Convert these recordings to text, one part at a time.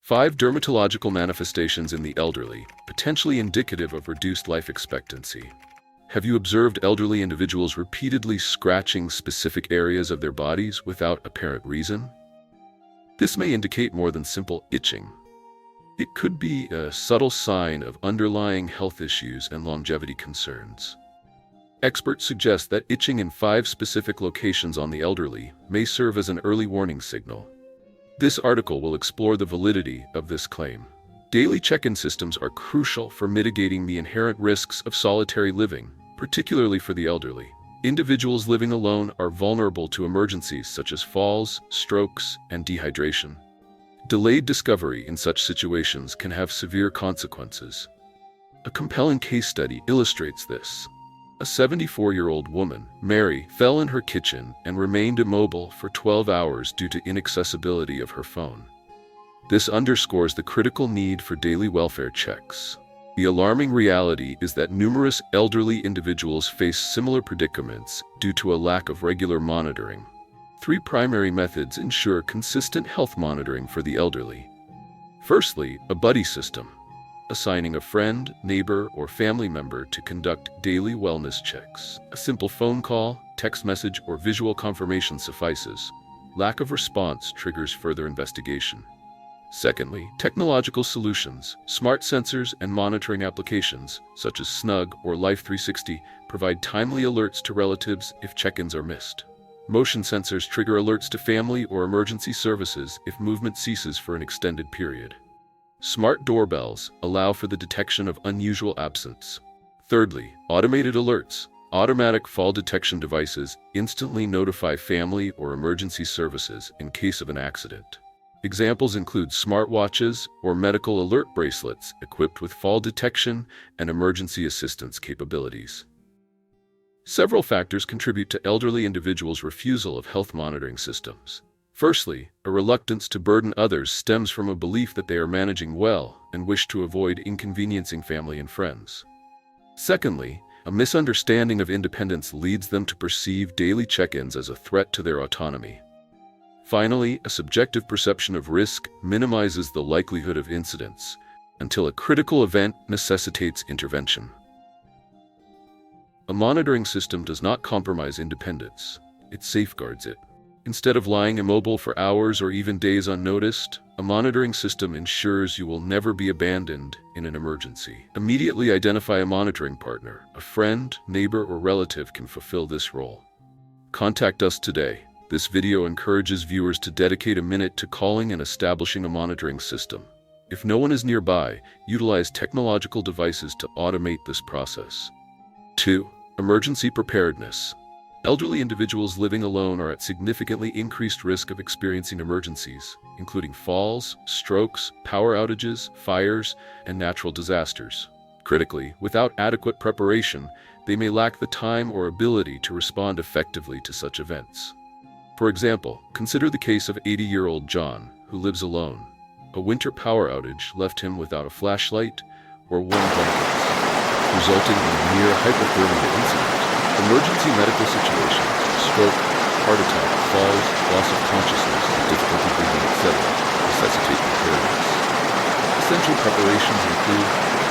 5 dermatological manifestations in the elderly, potentially indicative of reduced life expectancy. Have you observed elderly individuals repeatedly scratching specific areas of their bodies without apparent reason? This may indicate more than simple itching. It could be a subtle sign of underlying health issues and longevity concerns. Experts suggest that itching in 5 specific locations on the elderly may serve as an early warning signal. This article will explore the validity of this claim. Daily check-in systems are crucial for mitigating the inherent risks of solitary living, particularly for the elderly. Individuals living alone are vulnerable to emergencies such as falls, strokes, and dehydration. Delayed discovery in such situations can have severe consequences. A compelling case study illustrates this. A 74-year-old woman, Mary, fell in her kitchen and remained immobile for 12 hours due to inaccessibility of her phone. This underscores the critical need for daily welfare checks. The alarming reality is that numerous elderly individuals face similar predicaments due to a lack of regular monitoring. 3 primary methods ensure consistent health monitoring for the elderly. Firstly, a buddy system. Assigning a friend, neighbor, or family member to conduct daily wellness checks. A simple phone call, text message, or visual confirmation suffices. Lack of response triggers further investigation. Secondly, technological solutions. Smart sensors and monitoring applications, such as Snug or Life360, provide timely alerts to relatives if check-ins are missed. Motion sensors trigger alerts to family or emergency services if movement ceases for an extended period. Smart doorbells allow for the detection of unusual absence. Thirdly, automated alerts. Automatic fall detection devices instantly notify family or emergency services in case of an accident. Examples include smartwatches or medical alert bracelets equipped with fall detection and emergency assistance capabilities. Several factors contribute to elderly individuals' refusal of health monitoring systems. Firstly, a reluctance to burden others stems from a belief that they are managing well and wish to avoid inconveniencing family and friends. Secondly, a misunderstanding of independence leads them to perceive daily check-ins as a threat to their autonomy. Finally, a subjective perception of risk minimizes the likelihood of incidents until a critical event necessitates intervention. A monitoring system does not compromise independence, it safeguards it. Instead of lying immobile for hours or even days unnoticed, a monitoring system ensures you will never be abandoned in an emergency. Immediately identify a monitoring partner. A friend, neighbor, or relative can fulfill this role. Contact us today. This video encourages viewers to dedicate a minute to calling and establishing a monitoring system. If no one is nearby, utilize technological devices to automate this process. 2. Emergency preparedness. Elderly individuals living alone are at significantly increased risk of experiencing emergencies, including falls, strokes, power outages, fires, and natural disasters. Critically, without adequate preparation, they may lack the time or ability to respond effectively to such events. For example, consider the case of 80-year-old John, who lives alone. A winter power outage left him without a flashlight or warm blankets, resulting in a near hypothermia incident. Emergency medical situations, stroke, heart attack, falls, loss of consciousness, difficulty breathing, etc., necessitate preparedness. Essential preparations include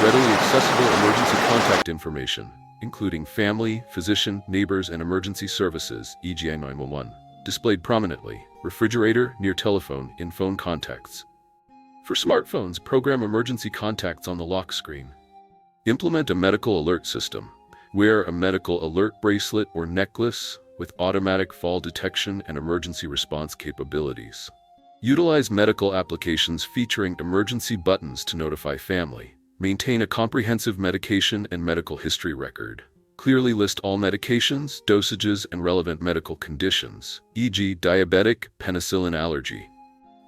readily accessible emergency contact information, including family, physician, neighbors, and emergency services, e.g. 911, displayed prominently, refrigerator, near telephone, in phone contacts. For smartphones, program emergency contacts on the lock screen. Implement a medical alert system. Wear a medical alert bracelet or necklace with automatic fall detection and emergency response capabilities. Utilize medical applications featuring emergency buttons to notify family. Maintain a comprehensive medication and medical history record. Clearly list all medications, dosages, and relevant medical conditions, e.g. diabetic, penicillin allergy.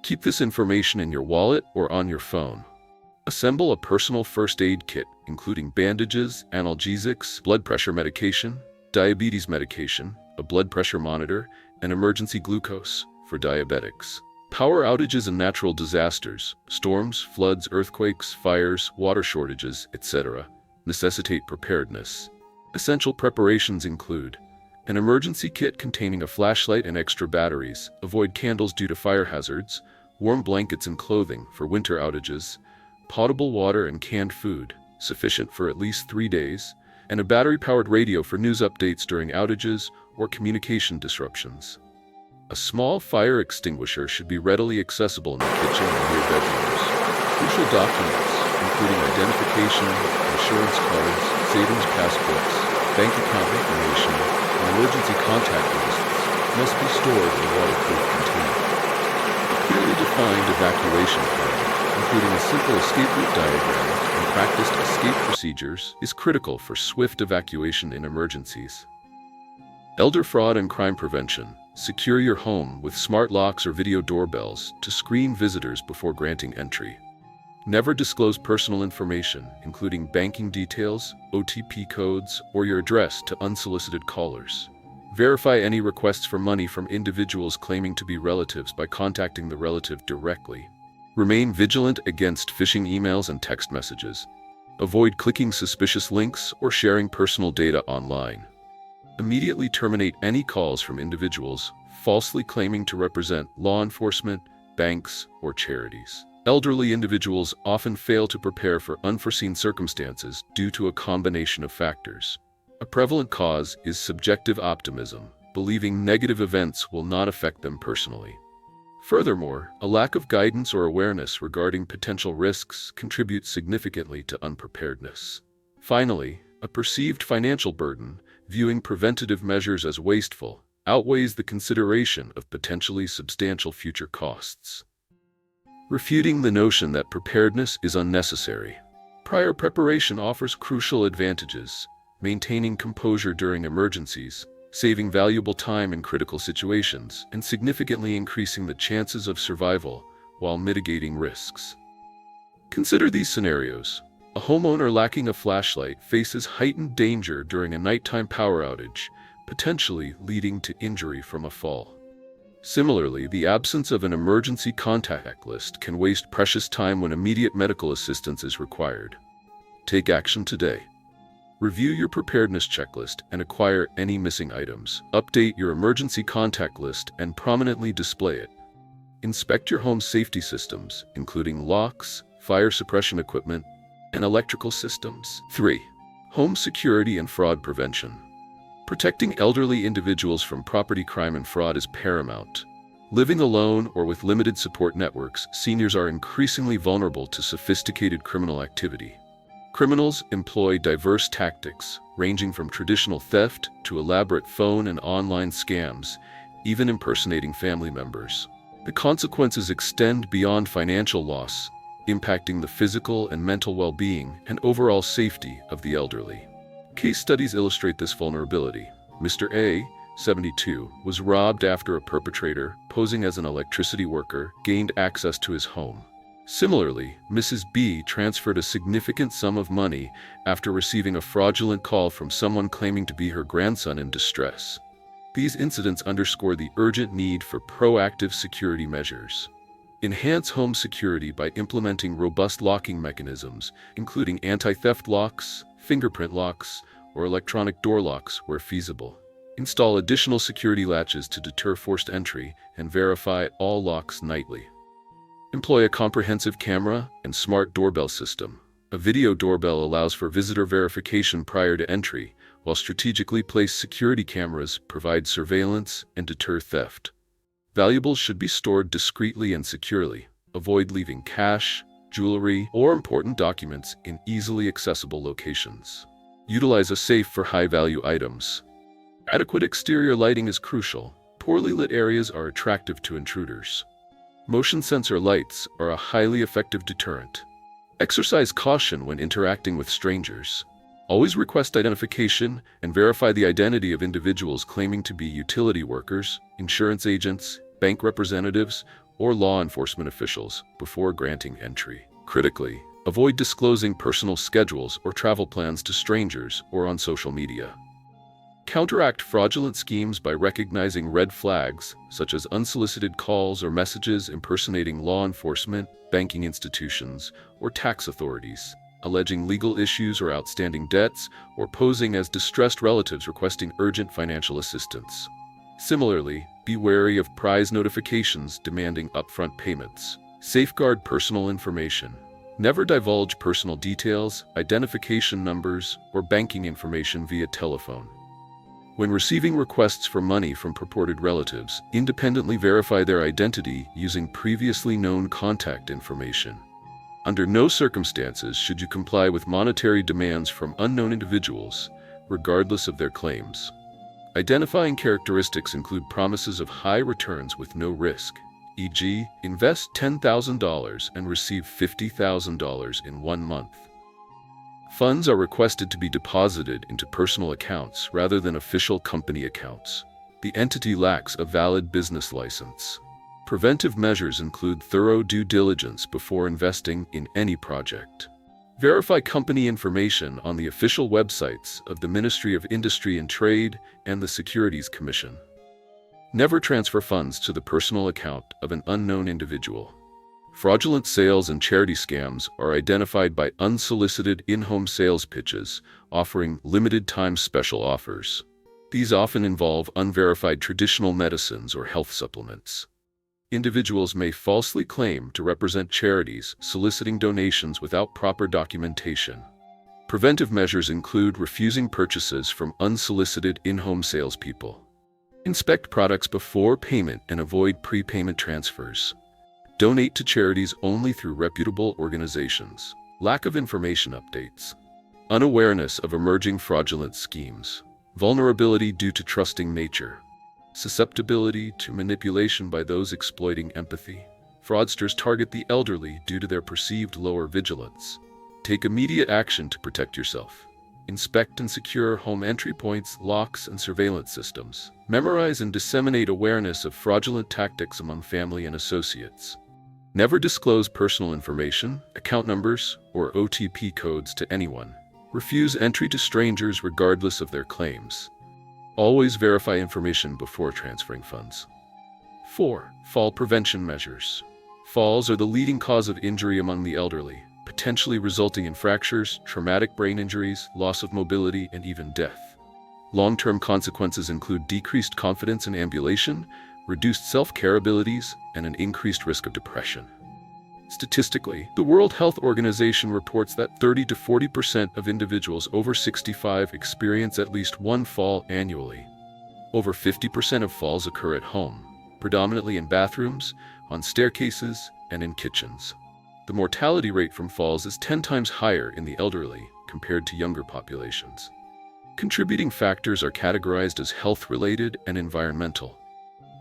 Keep this information in your wallet or on your phone. Assemble a personal first aid kit, including bandages, analgesics, blood pressure medication, diabetes medication, a blood pressure monitor, and emergency glucose for diabetics. Power outages and natural disasters, storms, floods, earthquakes, fires, water shortages, etc., necessitate preparedness. Essential preparations include an emergency kit containing a flashlight and extra batteries. Avoid candles due to fire hazards. warm blankets and clothing for winter outages, potable water and canned food, sufficient for at least 3 days, and a battery-powered radio for news updates during outages or communication disruptions. A small fire extinguisher should be readily accessible in the kitchen and near bedrooms. Crucial documents, including identification, insurance cards, savings passbooks, bank account information, and emergency contact lists, must be stored in a waterproof container. A clearly defined evacuation plan, including a simple escape route diagram and practiced escape procedures, is critical for swift evacuation in emergencies. Elder fraud and crime prevention. Secure your home with smart locks or video doorbells to screen visitors before granting entry. Never disclose personal information, including banking details, OTP codes, or your address to unsolicited callers. Verify any requests for money from individuals claiming to be relatives by contacting the relative directly. Remain vigilant against phishing emails and text messages. Avoid clicking suspicious links or sharing personal data online. Immediately terminate any calls from individuals falsely claiming to represent law enforcement, banks, or charities. Elderly individuals often fail to prepare for unforeseen circumstances due to a combination of factors. A prevalent cause is subjective optimism, believing negative events will not affect them personally. Furthermore, a lack of guidance or awareness regarding potential risks contributes significantly to unpreparedness. Finally, a perceived financial burden, viewing preventative measures as wasteful, outweighs the consideration of potentially substantial future costs. Refuting the notion that preparedness is unnecessary. Prior preparation offers crucial advantages, maintaining composure during emergencies, saving valuable time in critical situations, and significantly increasing the chances of survival while mitigating risks. Consider these scenarios. A homeowner lacking a flashlight faces heightened danger during a nighttime power outage, potentially leading to injury from a fall. Similarly, the absence of an emergency contact list can waste precious time when immediate medical assistance is required. Take action today. Review your preparedness checklist and acquire any missing items. Update your emergency contact list and prominently display it. Inspect your home's safety systems, including locks, fire suppression equipment, and electrical systems. 3. Home security and fraud prevention. Protecting elderly individuals from property crime and fraud is paramount. Living alone or with limited support networks, seniors are increasingly vulnerable to sophisticated criminal activity. Criminals employ diverse tactics, ranging from traditional theft to elaborate phone and online scams, even impersonating family members. The consequences extend beyond financial loss, impacting the physical and mental well-being and overall safety of the elderly. Case studies illustrate this vulnerability. Mr. A, 72, was robbed after a perpetrator, posing as an electricity worker, gained access to his home. Similarly, Mrs. B transferred a significant sum of money after receiving a fraudulent call from someone claiming to be her grandson in distress. These incidents underscore the urgent need for proactive security measures. Enhance home security by implementing robust locking mechanisms, including anti-theft locks, fingerprint locks, or electronic door locks where feasible. Install additional security latches to deter forced entry and verify all locks nightly. Employ a comprehensive camera and smart doorbell system. A video doorbell allows for visitor verification prior to entry, while strategically placed security cameras provide surveillance and deter theft. Valuables should be stored discreetly and securely. Avoid leaving cash, jewelry, or important documents in easily accessible locations. Utilize a safe for high-value items. Adequate exterior lighting is crucial. Poorly lit areas are attractive to intruders. Motion sensor lights are a highly effective deterrent. Exercise caution when interacting with strangers. Always request identification and verify the identity of individuals claiming to be utility workers, insurance agents, bank representatives, or law enforcement officials before granting entry. Critically, avoid disclosing personal schedules or travel plans to strangers or on social media. Counteract fraudulent schemes by recognizing red flags, such as unsolicited calls or messages impersonating law enforcement, banking institutions, or tax authorities, alleging legal issues or outstanding debts, or posing as distressed relatives requesting urgent financial assistance. Similarly, be wary of prize notifications demanding upfront payments. Safeguard personal information. Never divulge personal details, identification numbers, or banking information via telephone. When receiving requests for money from purported relatives, independently verify their identity using previously known contact information. Under no circumstances should you comply with monetary demands from unknown individuals, regardless of their claims. Identifying characteristics include promises of high returns with no risk, e.g., invest $10,000 and receive $50,000 in 1 month. Funds are requested to be deposited into personal accounts rather than official company accounts. The entity lacks a valid business license. Preventive measures include thorough due diligence before investing in any project. Verify company information on the official websites of the Ministry of Industry and Trade and the Securities Commission. Never transfer funds to the personal account of an unknown individual. Fraudulent sales and charity scams are identified by unsolicited in-home sales pitches offering limited-time special offers. These often involve unverified traditional medicines or health supplements. Individuals may falsely claim to represent charities, soliciting donations without proper documentation. Preventive measures include refusing purchases from unsolicited in-home salespeople. Inspect products before payment and avoid prepayment transfers. Donate to charities only through reputable organizations. Lack of information updates. Unawareness of emerging fraudulent schemes. Vulnerability due to trusting nature. Susceptibility to manipulation by those exploiting empathy. Fraudsters target the elderly due to their perceived lower vigilance. Take immediate action to protect yourself. Inspect and secure home entry points, locks, and surveillance systems. Memorize and disseminate awareness of fraudulent tactics among family and associates. Never disclose personal information, account numbers, or OTP codes to anyone. Refuse entry to strangers regardless of their claims. Always verify information before transferring funds. 4. Fall prevention measures. Falls are the leading cause of injury among the elderly, potentially resulting in fractures, traumatic brain injuries, loss of mobility, and even death. Long-term consequences include decreased confidence in ambulation, reduced self-care abilities, and an increased risk of depression. Statistically, the World Health Organization reports that 30 to 40% of individuals over 65 experience at least one fall annually. Over 50% of falls occur at home, predominantly in bathrooms, on staircases, and in kitchens. The mortality rate from falls is 10 times higher in the elderly compared to younger populations. Contributing factors are categorized as health-related and environmental.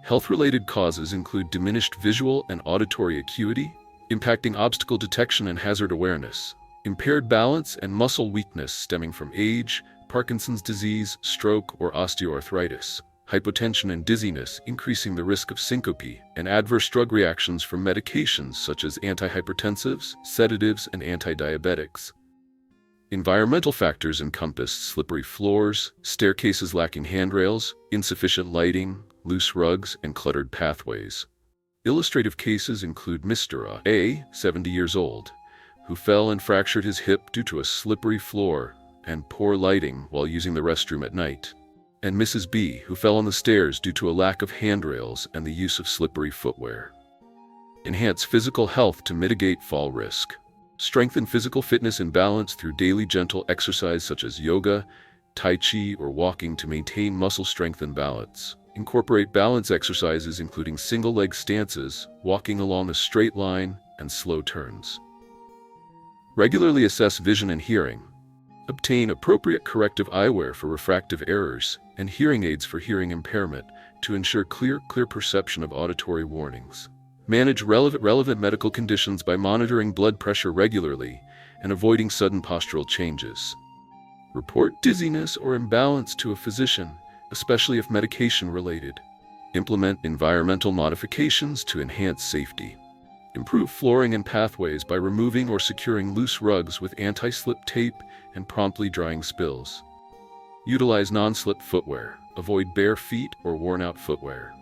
Health-related causes include diminished visual and auditory acuity, impacting obstacle detection and hazard awareness, impaired balance and muscle weakness stemming from age, Parkinson's disease, stroke, or osteoarthritis, hypotension and dizziness, increasing the risk of syncope, and adverse drug reactions from medications such as antihypertensives, sedatives, and antidiabetics. Environmental factors encompass slippery floors, staircases lacking handrails, insufficient lighting, loose rugs, and cluttered pathways. Illustrative cases include Mr. A, 70 years old, who fell and fractured his hip due to a slippery floor and poor lighting while using the restroom at night, and Mrs. B, who fell on the stairs due to a lack of handrails and the use of slippery footwear. Enhance physical health to mitigate fall risk. Strengthen physical fitness and balance through daily gentle exercise such as yoga, tai chi, or walking to maintain muscle strength and balance. Incorporate balance exercises including single-leg stances, walking along a straight line, and slow turns. Regularly assess vision and hearing. Obtain appropriate corrective eyewear for refractive errors and hearing aids for hearing impairment to ensure clear perception of auditory warnings. Manage relevant medical conditions by monitoring blood pressure regularly and avoiding sudden postural changes. Report dizziness or imbalance to a physician, especially if medication-related. Implement environmental modifications to enhance safety. Improve flooring and pathways by removing or securing loose rugs with anti-slip tape and promptly drying spills. Utilize non-slip footwear. Avoid bare feet or worn-out footwear.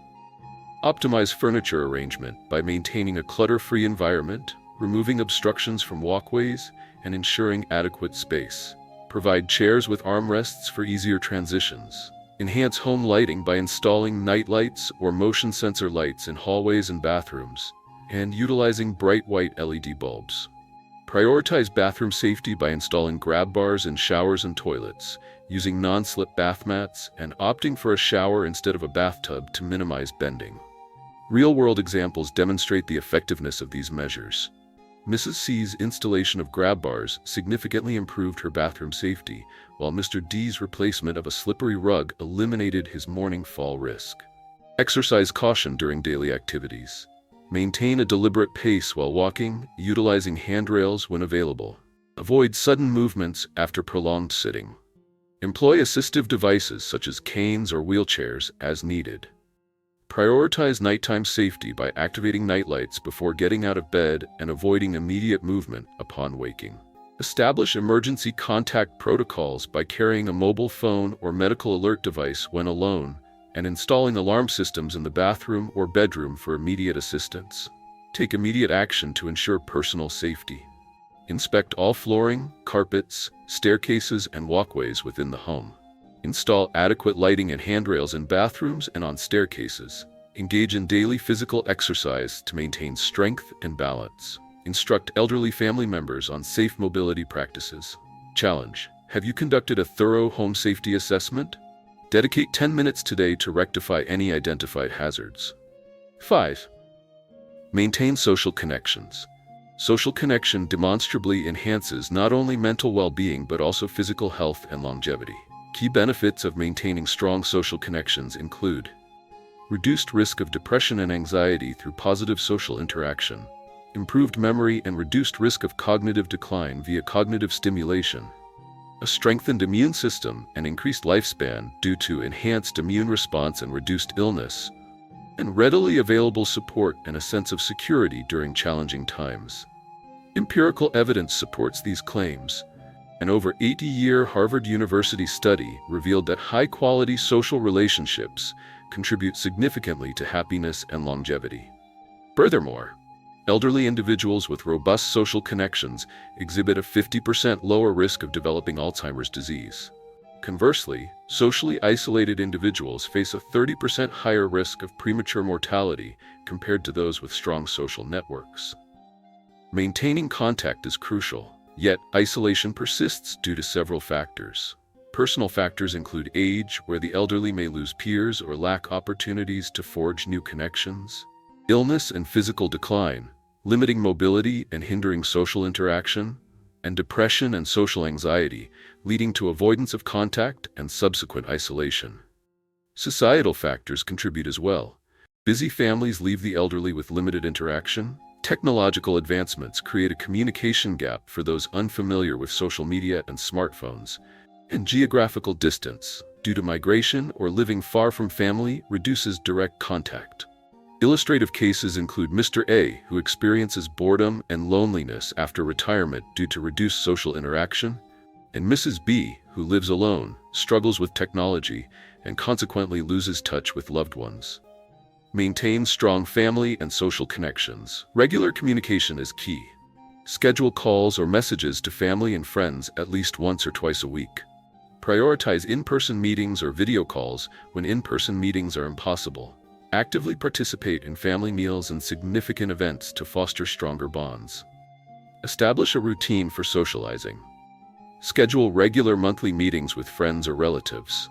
Optimize furniture arrangement by maintaining a clutter-free environment, removing obstructions from walkways, and ensuring adequate space. Provide chairs with armrests for easier transitions. Enhance home lighting by installing night lights or motion sensor lights in hallways and bathrooms, and utilizing bright white LED bulbs. Prioritize bathroom safety by installing grab bars in showers and toilets, using non-slip bath mats, and opting for a shower instead of a bathtub to minimize bending. Real-world examples demonstrate the effectiveness of these measures. Mrs. C's installation of grab bars significantly improved her bathroom safety, while Mr. D's replacement of a slippery rug eliminated his morning fall risk. Exercise caution during daily activities. Maintain a deliberate pace while walking, utilizing handrails when available. Avoid sudden movements after prolonged sitting. Employ assistive devices such as canes or wheelchairs as needed. Prioritize nighttime safety by activating nightlights before getting out of bed and avoiding immediate movement upon waking. Establish emergency contact protocols by carrying a mobile phone or medical alert device when alone, and installing alarm systems in the bathroom or bedroom for immediate assistance. Take immediate action to ensure personal safety. Inspect all flooring, carpets, staircases, and walkways within the home. Install adequate lighting and handrails in bathrooms and on staircases. Engage in daily physical exercise to maintain strength and balance. Instruct elderly family members on safe mobility practices. Challenge: have you conducted a thorough home safety assessment? Dedicate 10 minutes today to rectify any identified hazards. 5. Maintain social connections. Social connection demonstrably enhances not only mental well-being but also physical health and longevity. Key benefits of maintaining strong social connections include reduced risk of depression and anxiety through positive social interaction, improved memory and reduced risk of cognitive decline via cognitive stimulation, a strengthened immune system and increased lifespan due to enhanced immune response and reduced illness, and readily available support and a sense of security during challenging times. Empirical evidence supports these claims. An over 80-year Harvard University study revealed that high-quality social relationships contribute significantly to happiness and longevity. Furthermore, elderly individuals with robust social connections exhibit a 50% lower risk of developing Alzheimer's disease. Conversely, socially isolated individuals face a 30% higher risk of premature mortality compared to those with strong social networks. Maintaining contact is crucial. Yet, isolation persists due to several factors. Personal factors include age, where the elderly may lose peers or lack opportunities to forge new connections, illness and physical decline, limiting mobility and hindering social interaction, and depression and social anxiety, leading to avoidance of contact and subsequent isolation. Societal factors contribute as well. Busy families leave the elderly with limited interaction. Technological advancements create a communication gap for those unfamiliar with social media and smartphones, and geographical distance, due to migration or living far from family, reduces direct contact. Illustrative cases include Mr. A, who experiences boredom and loneliness after retirement due to reduced social interaction, and Mrs. B, who lives alone, struggles with technology, and consequently loses touch with loved ones. Maintain strong family and social connections. Regular communication is key. Schedule calls or messages to family and friends at least once or twice a week. Prioritize in-person meetings or video calls when in-person meetings are impossible. Actively participate in family meals and significant events to foster stronger bonds. Establish a routine for socializing. Schedule regular monthly meetings with friends or relatives.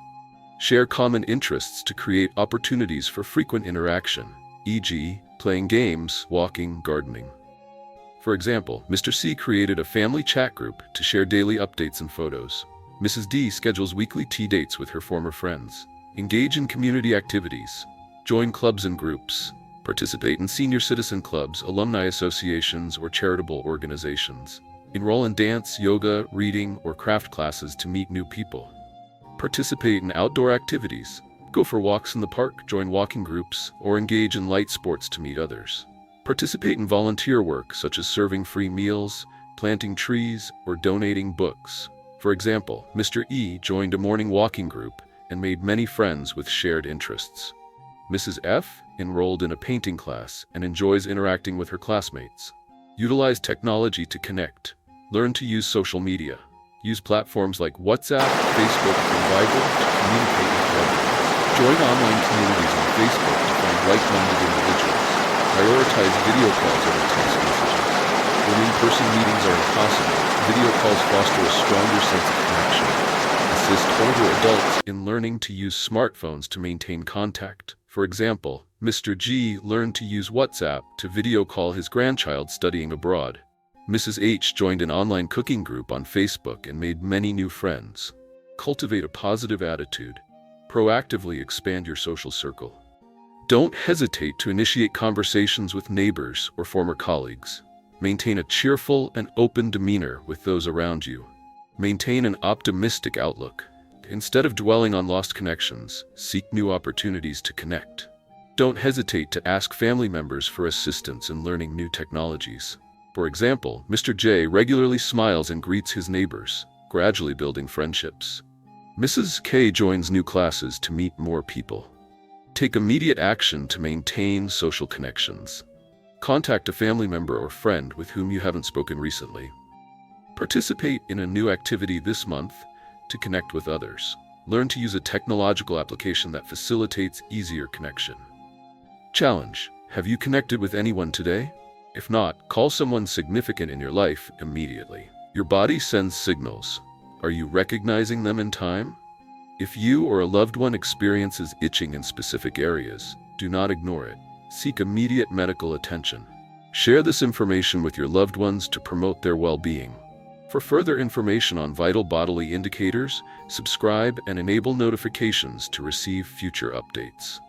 Share common interests to create opportunities for frequent interaction, e.g., playing games, walking, gardening. For example, Mr. C created a family chat group to share daily updates and photos. Mrs. D schedules weekly tea dates with her former friends. Engage in community activities. Join clubs and groups. Participate in senior citizen clubs, alumni associations, or charitable organizations. Enroll in dance, yoga, reading, or craft classes to meet new people. Participate in outdoor activities. Go for walks in the park, join walking groups, or engage in light sports to meet others. Participate in volunteer work such as serving free meals, planting trees, or donating books. For example, Mr. E joined a morning walking group and made many friends with shared interests. Mrs. F enrolled in a painting class and enjoys interacting with her classmates. Utilize technology to connect. Learn to use social media. Use platforms like WhatsApp, Facebook, and Viber to communicate with others. Join online communities on Facebook to find like-minded individuals. Prioritize video calls over text messages. When in-person meetings are impossible, video calls foster a stronger sense of connection. Assist older adults in learning to use smartphones to maintain contact. For example, Mr. G learned to use WhatsApp to video call his grandchild studying abroad. Mrs. H joined an online cooking group on Facebook and made many new friends. Cultivate a positive attitude. Proactively expand your social circle. Don't hesitate to initiate conversations with neighbors or former colleagues. Maintain a cheerful and open demeanor with those around you. Maintain an optimistic outlook. Instead of dwelling on lost connections, seek new opportunities to connect. Don't hesitate to ask family members for assistance in learning new technologies. For example, Mr. J regularly smiles and greets his neighbors, gradually building friendships. Mrs. K joins new classes to meet more people. Take immediate action to maintain social connections. Contact a family member or friend with whom you haven't spoken recently. Participate in a new activity this month to connect with others. Learn to use a technological application that facilitates easier connection. Challenge: have you connected with anyone today? If not, call someone significant in your life immediately. Your body sends signals. Are you recognizing them in time? If you or a loved one experiences itching in specific areas, do not ignore it. Seek immediate medical attention. Share this information with your loved ones to promote their well-being. For further information on vital bodily indicators, subscribe and enable notifications to receive future updates.